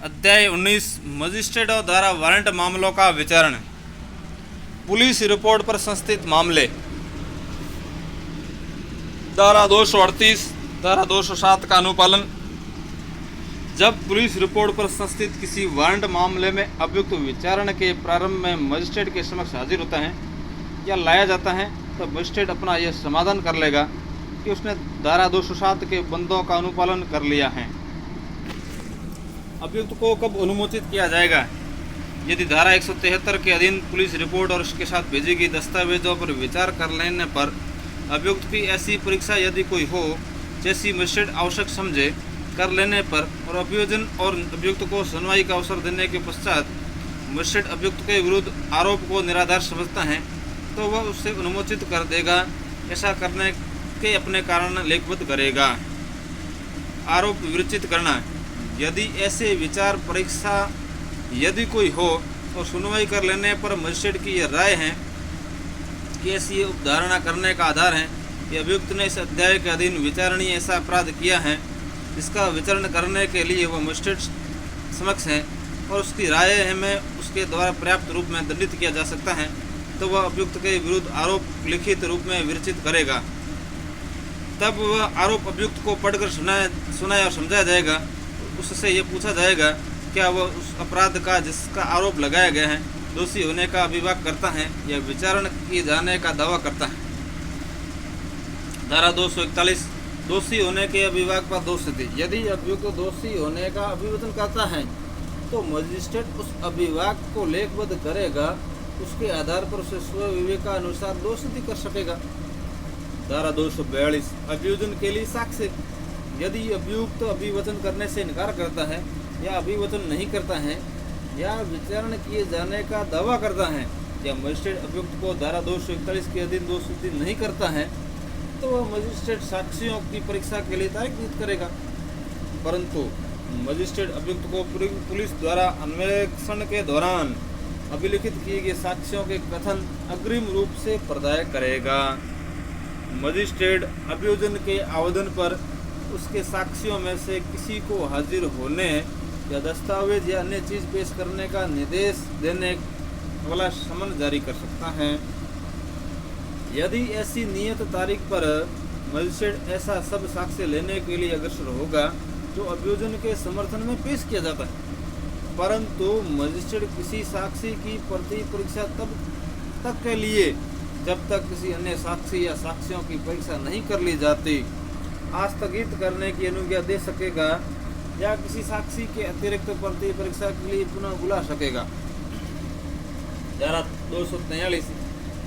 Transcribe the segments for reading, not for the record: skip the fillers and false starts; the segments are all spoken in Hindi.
अध्याय 19 मजिस्ट्रेटों द्वारा वारंट मामलों का विचारण। पुलिस रिपोर्ट पर संस्थित मामले। धारा 238, धारा 207 का अनुपालन। जब पुलिस रिपोर्ट पर संस्थित किसी वारंट मामले में अभियुक्त विचारण के प्रारंभ में मजिस्ट्रेट के समक्ष हाजिर होता है या लाया जाता है तो मजिस्ट्रेट अपना यह समाधान कर लेगा कि उसने धारा 207 के बंदों का अनुपालन कर लिया है। अभियुक्त को कब अनुमोचित किया जाएगा? यदि धारा 173 के अधीन पुलिस रिपोर्ट और उसके साथ भेजी गई दस्तावेजों पर विचार कर लेने पर अभियुक्त की ऐसी परीक्षा यदि कोई हो जैसी मजिस्ट्रेट आवश्यक समझे कर लेने पर और अभियोजन और अभियुक्त को सुनवाई का अवसर देने के पश्चात मजिस्ट्रेट अभियुक्त के विरुद्ध आरोप को निराधार समझता है तो वह उससे अनुमोचित कर देगा। ऐसा करने के अपने कारण लेखबद्ध करेगा। आरोप विरचित करना। यदि ऐसे विचार परीक्षा यदि कोई हो तो सुनवाई कर लेने पर मजिस्ट्रेट की यह राय है कि ऐसी उपधारणा करने का आधार है कि अभियुक्त ने इस अध्याय के अधीन विचारणीय ऐसा अपराध किया है जिसका विचारण करने के लिए वह मजिस्ट्रेट समक्ष है और उसकी राय में उसके द्वारा पर्याप्त रूप में दंडित किया जा सकता है तो वह अभियुक्त के विरुद्ध आरोप लिखित रूप में विरचित करेगा। तब वह आरोप अभियुक्त को पढ़कर सुनाया और समझाया जाएगा। उससे ये पूछा जाएगा क्या वह उस अपराध का जिसका आरोप लगाया गया है दोषी होने का अभिभाग करता है या विचारण किए जाने का दावा करता है। धारा 241 दोषी होने के अभिभाग पर दोष सिद्धि। यदि अभियुक्त दोषी होने का अभिवचन करता है तो मजिस्ट्रेट उस अभिभाग को लेखबद्ध करेगा। उसके आधार पर उसे स्व विवेकानुसार दोष सिद्धि कर सकेगा। धारा 242 अभियोजन के लिए साक्ष्य। यदि अभियुक्त अभिवचन करने से इनकार करता है या अभिवचन नहीं करता है या विचारण किए जाने का दावा करता है या मजिस्ट्रेट अभियुक्त को धारा 241 के अधीन दोष सिद्धि नहीं करता है तो वह मजिस्ट्रेट साक्षियों की परीक्षा के लिए तारीख नियुक्त करेगा। परंतु मजिस्ट्रेट अभियुक्त को पुलिस द्वारा अन्वेषण के दौरान अभिलिखित किए गए साक्ष्यों के कथन अग्रिम रूप से प्रदाय करेगा। मजिस्ट्रेट अभियोजन के आवेदन पर उसके साक्ष्यों में से किसी को हाजिर होने या दस्तावेज या अन्य चीज पेश करने का निर्देश देने वाला समन जारी कर सकता है। यदि ऐसी नियत तारीख पर मजिस्ट्रेट ऐसा सब साक्ष्य लेने के लिए अग्रसर होगा जो अभियोजन के समर्थन में पेश किया जाता है, परंतु मजिस्ट्रेट किसी साक्षी की प्रति परीक्षा तब तक के लिए जब तक किसी अन्य साक्षी या साक्ष्यों की परीक्षा नहीं कर ली जाती आस्थगित करने की अनुज्ञा दे सकेगा या किसी साक्षी के अतिरिक्त प्रति परीक्षा के लिए पुनः बुला सकेगा। धारा 243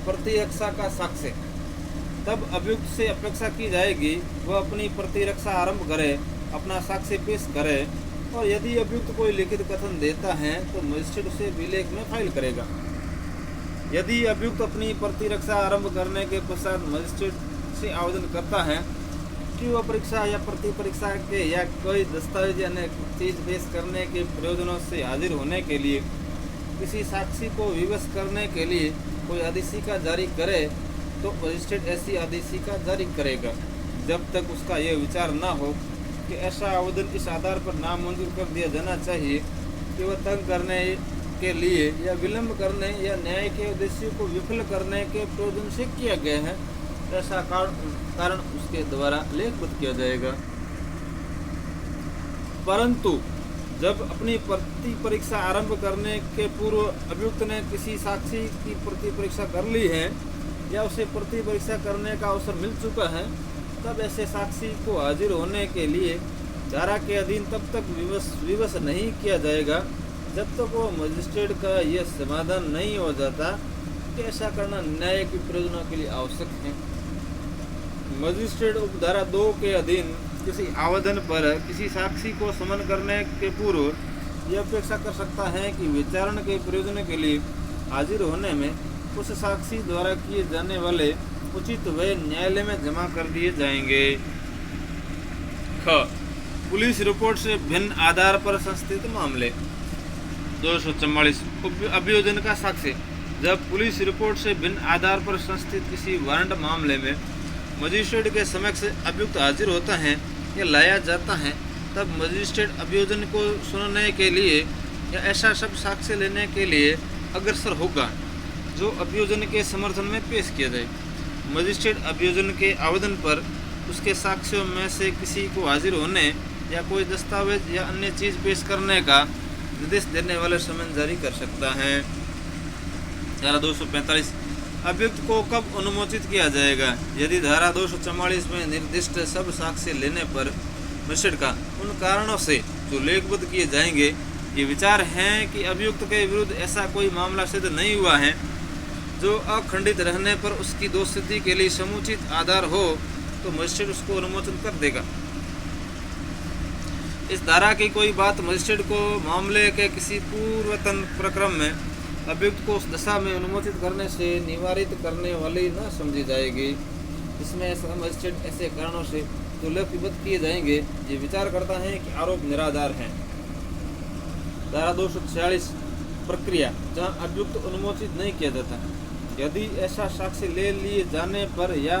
प्रतिरक्षा का साक्ष्य। तब अभियुक्त से अपेक्षा की जाएगी वह अपनी प्रतिरक्षा आरंभ करे, अपना साक्ष्य पेश करे और यदि अभियुक्त कोई लिखित कथन देता है तो मजिस्ट्रेट उसे विलेख में फाइल करेगा। यदि अभियुक्त अपनी प्रतिरक्षा आरंभ करने के पश्चात मजिस्ट्रेट से आवेदन करता है कि वह परीक्षा या प्रति परीक्षा के या कोई दस्तावेज या अन्य चीज पेश करने के प्रयोजनों से हाजिर होने के लिए किसी साक्षी को विवश करने के लिए कोई आदेशिका जारी करे तो मजिस्ट्रेट ऐसी आदेशिका जारी करेगा जब तक उसका यह विचार न हो कि ऐसा आवेदन इस आधार पर नामंजूर कर दिया जाना चाहिए कि वह तंग करने के लिए या विलंब करने या न्याय के उद्देश्य को विफल करने के प्रयोजन से किया गया है। ऐसा कारण उसके द्वारा लेखबद्ध किया जाएगा। परंतु जब अपनी प्रति परीक्षा आरंभ करने के पूर्व अभियुक्त ने किसी साक्षी की प्रति परीक्षा कर ली है या उसे प्रति परीक्षा करने का अवसर मिल चुका है तब ऐसे साक्षी को हाजिर होने के लिए धारा के अधीन तब तक विवश नहीं किया जाएगा जब तक वो मजिस्ट्रेट का यह समाधान नहीं हो जाता कि ऐसा करना न्याय के प्रयोजनों के लिए आवश्यक है। मजिस्ट्रेट उपधारा 2 के अधीन किसी आवेदन पर किसी साक्षी को समन करने के पूर्व यह अपेक्षा कर सकता है कि विचारण के प्रयोजन के लिए हाजिर होने में उस साक्षी द्वारा किए जाने वाले उचित व्यय न्यायालय में जमा कर दिए जाएंगे। ख पुलिस रिपोर्ट से भिन्न आधार पर संस्थित मामले। 244 अभियोजन का साक्ष्य। जब पुलिस रिपोर्ट से भिन्न आधार पर संस्थित किसी वारंट मामले में मजिस्ट्रेट के समक्ष अभियुक्त हाजिर होता है या लाया जाता है तब मजिस्ट्रेट अभियोजन को सुनने के लिए या ऐसा सब साक्ष्य लेने के लिए अग्रसर होगा जो अभियोजन के समर्थन में पेश किया जाए। मजिस्ट्रेट अभियोजन के आवेदन पर उसके साक्ष्यों में से किसी को हाजिर होने या कोई दस्तावेज या अन्य चीज़ पेश करने का निर्देश देने वाले समन जारी कर सकता है। धारा 245 अभियुक्त को कब अनुमोचित किया जाएगा? यदि धारा 244 में निर्दिष्ट सब साक्ष्य लेने पर मजिस्ट्रेट का उन कारणों से जो लेखबद्ध किए जाएंगे ये विचार है कि अभियुक्त के विरुद्ध ऐसा कोई मामला सिद्ध नहीं हुआ है जो अखंडित रहने पर उसकी दोषसिद्धि के लिए समुचित आधार हो तो मजिस्ट्रेट उसको अनुमोचन कर देगा। इस धारा की कोई बात मजिस्ट्रेट को मामले के किसी पूर्वतन प्रक्रम में अभियुक्त को उस दशा में अनुमोचित करने से निवारित करने वाली न समझी जाएगी। इसमें ऐसा मजिस्ट्रेट ऐसे कारणों से जो लेखबद्ध किए जाएंगे ये विचार करता है कि आरोप निराधार है। धारा 246 प्रक्रिया जहां अभियुक्त अनुमोचित नहीं किया जाता। यदि ऐसा साक्ष्य ले लिए जाने पर या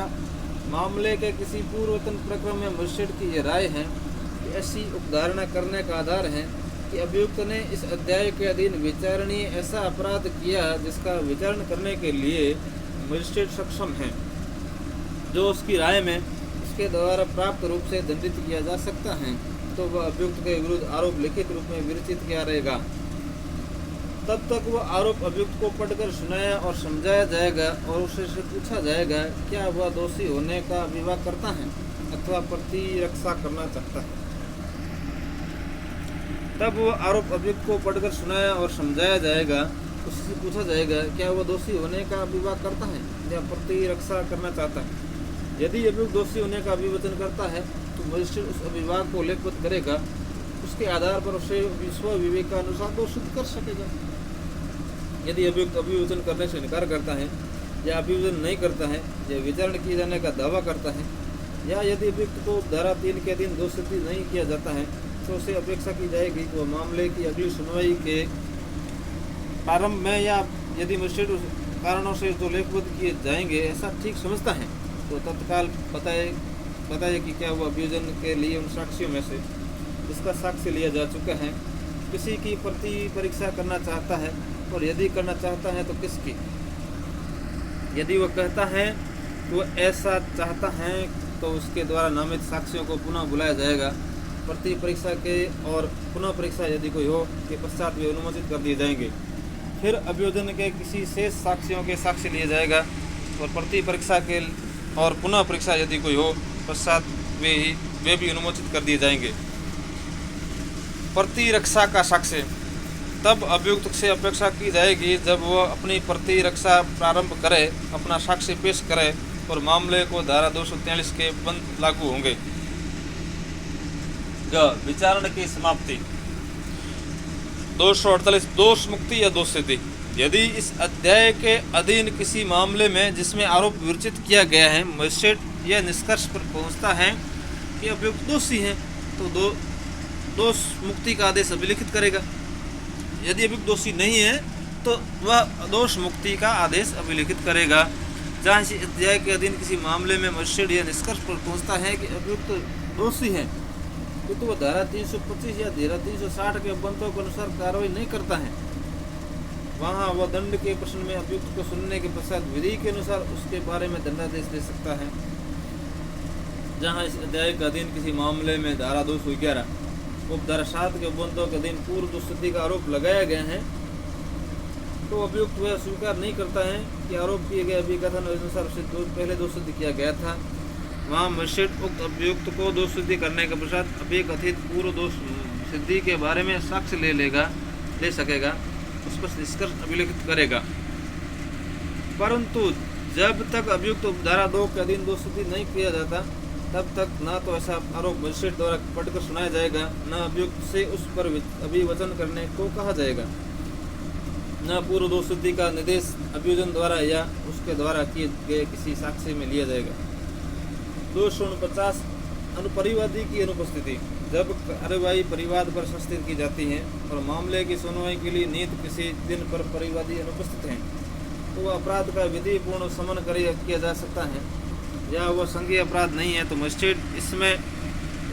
मामले के किसी पूर्वतन प्रक्रम में मजिस्ट्रेट की ये राय है कि ऐसी उपधारणा करने का आधार है कि अभियुक्त ने इस अध्याय के अधीन विचारणीय ऐसा अपराध किया जिसका विचारण करने के लिए मजिस्ट्रेट सक्षम है, जो उसकी राय में उसके द्वारा प्राप्त रूप से दंडित किया जा सकता है, तो वह अभियुक्त के विरुद्ध आरोप लिखित रूप में विरचित किया रहेगा। तब तक वह आरोप अभियुक्त को पढ़कर सुनाया और समझाया जाएगा और उससे पूछा जाएगा क्या वह दोषी होने का विवाद करता है अथवा प्रतिरक्षा करना चाहता है। तब वह आरोप अभियुक्त को पढ़कर सुनाया और समझाया जाएगा, उससे पूछा जाएगा क्या वह दोषी होने का विवाद करता है या प्रतिरक्षा करना चाहता है। यदि अभियुक्त दोषी होने का अभिवचन करता है तो मजिस्ट्रेट उस अभिभाग को लेखबद्ध करेगा, उसके आधार पर उसे स्व विवेक का अनुसार दोषित कर सकेगा। यदि अभियुक्त अभिवचन करने से इनकार करता है या अभिवचन नहीं करता है या विचारण किए जाने का दावा करता है या यदि अभियुक्त को धारा 3 के अधीन दोषसिद्धि नहीं किया जाता है तो उसे अपेक्षा की जाएगी कि वह मामले की अगली सुनवाई के प्रारंभ में या यदि मजिस्ट्रेट उस कारणों से जो लेखबद्ध किए जाएंगे ऐसा ठीक समझता है तो तत्काल बताए कि क्या वह अभियोजन के लिए उन साक्ष्यों में से जिसका साक्ष्य लिया जा चुका है किसी की प्रति परीक्षा करना चाहता है और यदि करना चाहता है तो किसकी। यदि वह कहता है कि वह ऐसा चाहता है तो उसके द्वारा नामित साक्ष्यों को पुनः बुलाया जाएगा। प्रति परीक्षा के और पुनः परीक्षा यदि कोई हो के पश्चात वे अनुमोचित कर दिए जाएंगे। फिर अभियोजन के किसी शेष साक्ष्यों के साक्ष्य लिए जाएगा और प्रति परीक्षा के और पुनः परीक्षा यदि कोई हो पश्चात वे भी अनुमोचित कर दिए जाएंगे। प्रतिरक्षा का साक्ष्य तब अभियुक्त से अपेक्षा की जाएगी जब वह अपनी प्रतिरक्षा प्रारंभ करे, अपना साक्ष्य पेश करे और मामले को धारा 243 के बंद लागू होंगे। विचारण की समाप्ति 248 दोष मुक्ति या दोष सिद्धि। यदि इस अध्याय के अधीन किसी मामले में जिसमें आरोप विरचित किया गया है मजिस्ट्रेट यह निष्कर्ष पर पहुंचता है कि अभियुक्त दोषी है तो दोष मुक्ति का आदेश अभिलिखित करेगा। यदि अभियुक्त दोषी नहीं है तो वह दोष मुक्ति का आदेश अभिलिखित करेगा। जहाँ इस अध्याय के अधीन किसी मामले में मजिस्ट्रेट यह निष्कर्ष पर पहुंचता है कि अभियुक्त दोषी है तो वह धारा 325 या धारा 360 के बंदों के अनुसार कार्रवाई नहीं करता है, वहाँ वह दंड के प्रश्न में अभियुक्त को सुनने के पश्चात विधि के अनुसार उसके बारे में दंडादेश दे सकता है। जहाँ इस अध्याय के अधीन किसी मामले में धारा 211 उपधारा 7 के बंदों के अधीन पूर्व दोषसिद्धि का आरोप लगाया गया है तो अभियुक्त वह स्वीकार नहीं करता है कि आरोप किए गए अभिकथन अनुसार उसे पहले दोषसिद्ध किया गया था। वहाँ मजिस्ट्रेट उक्त अभियुक्त को दोषसिद्धि करने के पश्चात अभिकथित पूर्व दोष सिद्धि के बारे में साक्ष्य ले सकेगा, उस पर निष्कर्ष अभिलिखित करेगा। परंतु जब तक अभियुक्त धारा 2 के अधीन दोषसिद्धि नहीं किया जाता तब तक न तो ऐसा आरोप मजिस्ट्रेट द्वारा पढ़कर सुनाया जाएगा, न अभियुक्त से उस पर अभिवचन करने को कहा जाएगा, न पूर्व दोषसिद्धि का निर्देश अभियोजन द्वारा या उसके द्वारा किए गए किसी साक्ष्य में लिया जाएगा। 249 अनुपरिवादी की अनुपस्थिति। जब कार्यवाही परिवाद पर संस्थित की जाती है और मामले की सुनवाई के लिए नियत किसी दिन पर परिवादी अनुपस्थित हैं तो वह अपराध का विधिपूर्ण समन किया जा सकता है, या वह संज्ञेय अपराध नहीं है तो मजिस्ट्रेट इसमें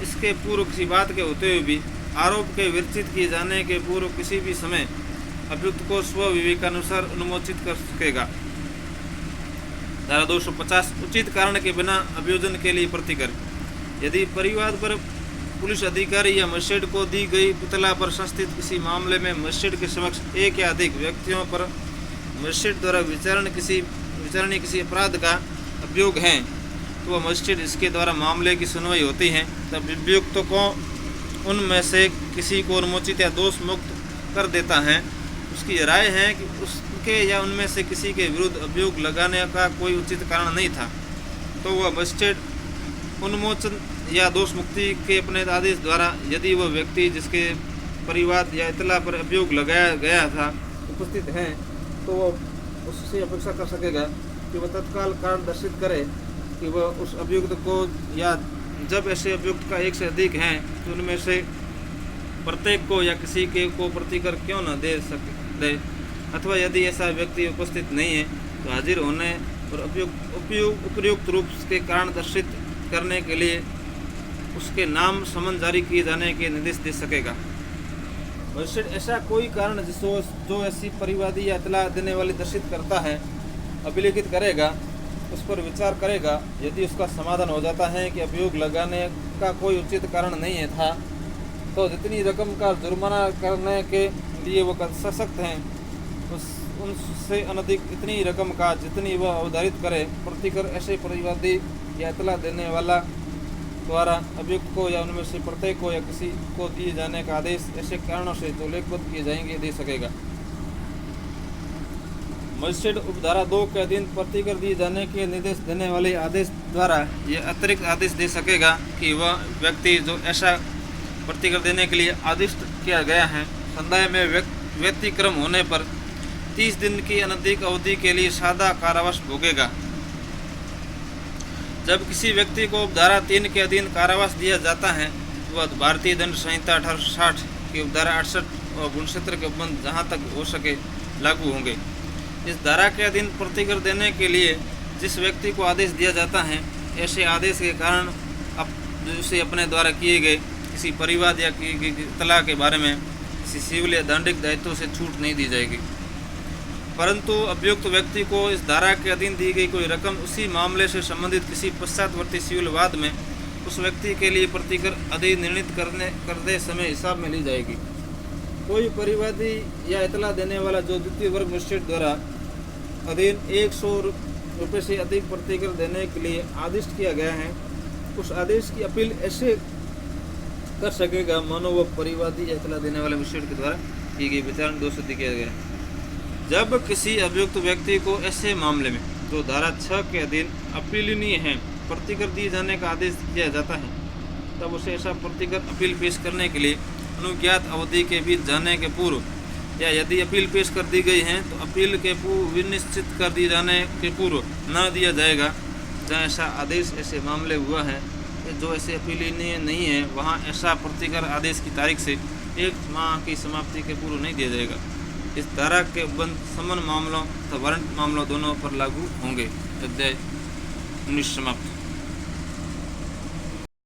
इसके पूर्व किसी बात के होते हुए भी आरोप के विरचित किए जाने के पूर्व किसी भी समय अभियुक्त को स्व विवेकानुसार अनुमोचित कर सकेगा। धारा 250 उचित कारण के बिना अभियोजन के लिए प्रतिकर। यदि परिवाद पर पुलिस अधिकारी या मजिस्ट्रेट को दी गई पुतला पर संस्थित किसी मामले में मजिस्ट्रेट के समक्ष एक या अधिक व्यक्तियों पर मजिस्ट्रेट द्वारा विचारणीय किसी अपराध का अभियोग है तो वह मजिस्ट्रेट इसके द्वारा मामले की सुनवाई होती है। तब अभियुक्त को उनमें से किसी को उन्मोचित या दोष मुक्त कर देता है। उसकी राय है कि उसके या उनमें से किसी के विरुद्ध अभियोग लगाने का कोई उचित कारण नहीं था तो वह मजिस्ट्रेट उन्मोचन या दोष मुक्ति के अपने आदेश द्वारा यदि वह व्यक्ति जिसके परिवाद या इतला पर अभियोग लगाया गया था उपस्थित हैं तो वह उससे अपेक्षा कर सकेगा कि वह तत्काल कारण दर्शित करे कि वह उस अभियुक्त को या जब ऐसे अभियुक्त का एक से अधिक हैं तो उनमें से प्रत्येक को या किसी के को प्रतिकर क्यों न दे अथवा यदि ऐसा व्यक्ति उपस्थित नहीं है तो हाजिर होने और उपयुक्त रूप के कारण दर्शित करने के लिए उसके नाम समन जारी किए जाने के निर्देश दे सकेगा। मजिस्ट्रेट ऐसा कोई कारण जो ऐसी परिवादी या इतला देने वाली दर्शित करता है अभिलेखित करेगा, उस पर विचार करेगा। यदि उसका समाधान हो जाता है कि अभियोग लगाने का कोई उचित कारण नहीं है था तो जितनी रकम का जुर्माना करने के लिए वो सशक्त हैं उनसे अनधिक इतनी रकम का जितनी वह अवधारित करे प्रतिकर ऐसे परिवादी या इतला देने वाला द्वारा अभियुक्त को या उनमें से प्रत्येक को या किसी को दिए जाने का आदेश ऐसे कारणों से जो लेखबद्ध किए जाएंगे दे सकेगा। मजिस्ट्रेट उपधारा 2 के अधीन प्रतिकर दिए जाने के निर्देश देने वाले आदेश द्वारा यह अतिरिक्त आदेश दे सकेगा कि वह व्यक्ति जो ऐसा प्रतिकर देने के लिए आदिष्ट किया गया है संदाय में व्यतिक्रम होने पर 30 दिन की अनधिक अवधि के लिए सादा कारावास भोगेगा। जब किसी व्यक्ति को उपधारा 3 के अधीन कारावास दिया जाता है तो वह भारतीय दंड संहिता 1860 की उपधारा 68 और गुणसूत्र के उपबंध जहाँ तक हो सके लागू होंगे। इस धारा के अधीन प्रतिकर देने के लिए जिस व्यक्ति को आदेश दिया जाता है ऐसे आदेश के कारण उसे अपने द्वारा किए गए किसी परिवाद या इतला के बारे में किसी सिविल या दंडिक दायित्व से छूट नहीं दी जाएगी, परंतु अभियुक्त व्यक्ति को इस धारा के अधीन दी गई कोई रकम उसी मामले से संबंधित किसी पश्चातवर्ती सिविल वाद में उस व्यक्ति के लिए प्रतिकर अधिनिर्णित करते समय हिसाब में ली जाएगी। कोई परिवादी या इतला देने वाला जो द्वितीय वर्ग मजिस्ट्रेट द्वारा अधीन 100 रुपये से अधिक प्रतिकर देने के लिए आदेश किया गया है उस आदेश की अपील ऐसे कर सकेगा मानो वह परिवादी या इतला देने वाले मजिस्ट्रेट के द्वारा की गई विचारण दोष सिद्ध किया गया। जब किसी अभियुक्त व्यक्ति को ऐसे मामले में जो धारा 6 के अधीन अपीलनीय है प्रतिकर दिए जाने का आदेश दिया जाता है तब उसे ऐसा प्रतिकर अपील पेश करने के लिए अनुज्ञात अवधि के बीच जाने के पूर्व या यदि अपील पेश कर दी गई है तो अपील के पूर्व विनिश्चित कर दिए जाने के पूर्व न दिया जाएगा। जहाँ ऐसा आदेश ऐसे मामले हुआ है जो ऐसे अपीलनीय नहीं है वहाँ ऐसा प्रतिकर आदेश की तारीख से 1 माह की समाप्ति के पूर्व नहीं दिया जाएगा। इस धारा के उपबंध समन मामलों तथा वारंट मामलों दोनों पर लागू होंगे। अध्याय 19 समाप्त।